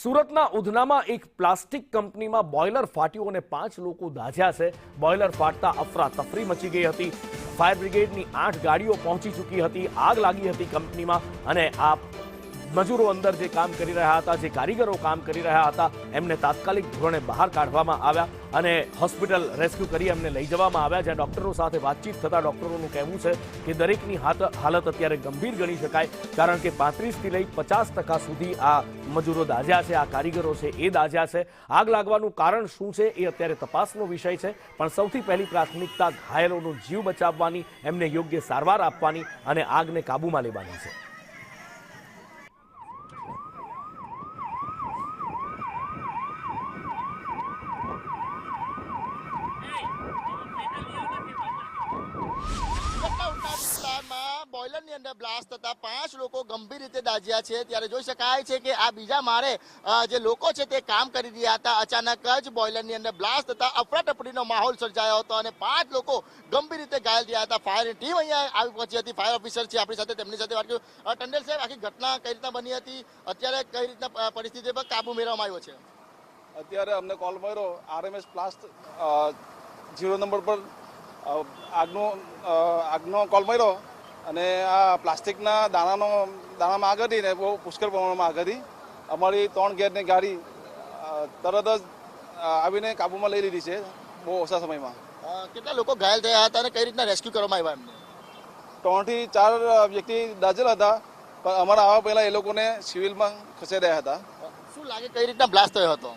સુરતના ઉધનામાં એક પ્લાસ્ટિક કંપનીમાં બોઇલર ફાટ્યું અને 5 લોકો દાઝ્યા છે। બોઇલર ફાટતા અફરાતફરી મચી ગઈ હતી। ફાયર બ્રિગેડની 8 ગાડીઓ પહોંચી ચૂકી હતી। આગ લાગી હતી કંપનીમાં અને આ મજૂરો અંદર જે કામ કરી રહ્યા હતા, જે કારીગરો કામ કરી રહ્યા હતા, એમને તાત્કાલિક ધોરણે બહાર કાઢવામાં આવ્યા અને હોસ્પિટલ રેસ્ક્યુ કરી એમને લઈ જવામાં આવ્યા। જ્યાં ડોક્ટરો સાથે વાતચીત થતા ડોક્ટરોનું કહેવું છે કે દરેકની હાલત અત્યારે ગંભીર ગણી શકાય, કારણ કે 35 થી લઈ 50% સુધી આ મજૂરો દાઝ્યા છે, આ કારીગરો છે એ દાઝ્યા છે। આગ લાગવાનું કારણ શું છે એ અત્યારે તપાસનો વિષય છે, પણ સૌથી પહેલી પ્રાથમિકતા ઘાયલોનો જીવ બચાવવાની, એમને યોગ્ય સારવાર આપવાની અને આગને કાબૂમાં લેવાની છે। બોઇલરની અંદર બ્લાસ્ટ થતા 5 લોકો ગંભીર રીતે દાઝ્યા છે। ત્યારે જોઈ શકાય છે કે આ બીજા માળે જે લોકો છે તે કામ કરી રહ્યા હતા। અચાનક જ બોઇલરની અંદર બ્લાસ્ટ થતા અફરાતફરીનો માહોલ સર્જાયો હતો અને 5 લોકો ગંભીર રીતે ઘાયલ થયા હતા। ફાયરની ટીમ અહીંયા આવી પહોંચી હતી। ફાયર ઓફિસર છે આપણી સાથે, તેમની સાથે વાત કર્યું। ટંડેલ સાહેબ, આખી ઘટના કઈ રીતના બની હતી, અત્યારે કઈ રીતના પરિસ્થિતિ પર કાબુ મેળવવામાં આવ્યો છે? અત્યારે અમને કોલ મળ્યો RMS પ્લાસ્ટ 0 નંબર પર આગનો કોલ મળ્યો અને આ પ્લાસ્ટિકના દાણામાં આગ હતી ને બહુ પુષ્કળ પ્રમાણમાં આગ હતી। અમારી 3 ગેરની ગાડી તરત જ આવીને કાબૂમાં લઈ લીધી છે બહુ ઓછા સમયમાં। કેટલા લોકો ઘાયલ થયા હતા અને કઈ રીતના રેસ્ક્યુ કરવામાં આવ્યા એમને? 3 થી 4 વ્યક્તિ દાઝેલા હતા, પણ અમારા આવવા પહેલાં એ લોકોને સિવિલમાં ખસેડાયા હતા। શું લાગે કઈ રીતના બ્લાસ્ટ થયો હતો?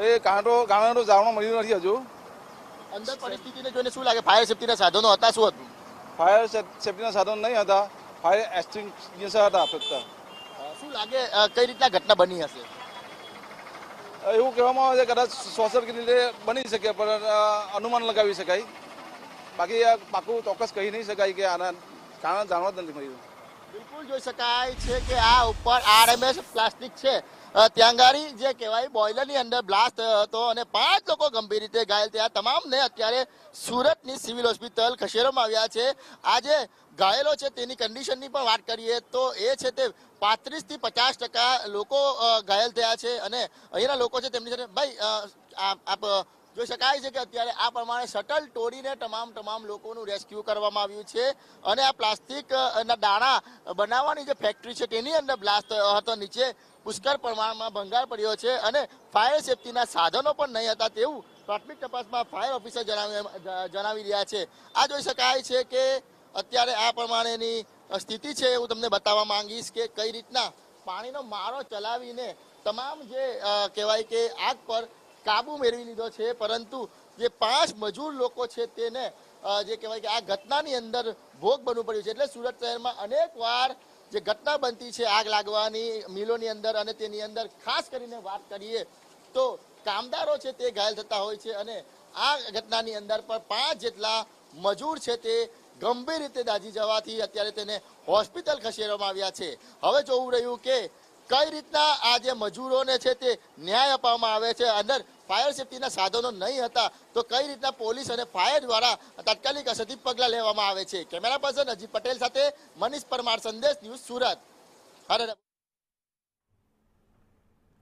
એ કારણ જાણવા મળ્યું નથી હજુ। અંદર પરિસ્થિતિને જોઈને શું લાગે, ફાયર સેફ્ટીના સાધનો હતા, શું હતું? ફાયર સેફ્ટીના સાધનો નહીં હતા, ફાયર એક્સટિંગ્વિશર હતા ફક્ત। શું લાગે કઈ રીતના ઘટના બની હશે? એવું કહેવામાં આવે છે કદાચ શોર્ટ સર્કિટ રીતે બની શકે, પણ અનુમાન લગાવી શકાય, બાકી આ પાકું ચોક્કસ કહી નહીં શકાય કે આના કારણ જાણવા જ નથી મળ્યું। બિલકુલ જોઈ શકાય છે કે આ ઉપર RMS પ્લાસ્ટિક છે ત્યાં ગાડી જે કહેવાય બોઇલરની અંદર બ્લાસ્ટ થયો હતો અને 5 લોકો ગંભીર રીતે ઘાયલ થયા। તમામને અત્યારે સુરતની સિવિલ હોસ્પિટલ ખસેડવામાં આવ્યા છે। આ જે ઘાયલો છે તેની કન્ડિશનની પણ વાત કરીએ તો એ છે તે 35 થી 50% લોકો ઘાયલ થયા છે અને અહીંના લોકો છે તેમની સાથે ભાઈ આપ જોઈ શકાય છે કે અત્યારે આ પ્રમાણે શટલ તોડીને તમામ લોકોનું રેસ્ક્યુ કરવામાં આવ્યું છે અને આ પ્લાસ્ટિક ના દાણા બનાવવાની જે ફેક્ટરી છે તેની અંદર બ્લાસ્ટ થયો હતો। નીચે પુષ્કળ પ્રમાણમાં ભંગાર પડ્યો છે અને ફાયર સેફ્ટીના સાધનો પણ નહીં હતા તેવું પ્રાથમિક તપાસમાં ફાયર ઓફિસર જણાવી રહ્યા છે। આ જોઈ શકાય છે કે અત્યારે આ પ્રમાણેની સ્થિતિ છે। હું તમને બતાવવા માંગીશ કે કઈ રીતના પાણીનો મારો ચલાવીને તમામ જે કહેવાય કે આગ પર કાબુ મેળવી લીધો છે, પરંતુ જે 5 મજૂર લોકો છે તેને જે કહેવાય કે આ ઘટનાની અંદર ભોગ બનવું પડ્યું છે। એટલે સુરત શહેરમાં અનેક વાર જે ઘટના બનતી છે આગ લાગવાની મિલોની અંદર, અને તેની અંદર ખાસ કરીને વાત કરીએ તો કામદારો છે તે ઘાયલ થતા હોય છે અને આ ઘટનાની અંદર પણ 5 જેટલા મજૂર છે તે ગંભીર રીતે દાઝી જવાથી અત્યારે તેને હોસ્પિટલ ખસેડવામાં આવ્યા છે। હવે જોવું રહ્યું કે કઈ રીતના આ જે મજૂરોને છે તે ન્યાય આપવામાં આવે છે। અંદર ફાયર સેફ્ટીના સાધનો નહીં હતા તો કઈ રીતના પોલીસ અને ફાયર દ્વારા તાત્કાલિક અસરથી પગલાં લેવામાં આવે છે। કેમેરા પર્સન અજીત પટેલ સાથે મનીષ પરમાર, સંદેશ ન્યૂઝ, સુરત।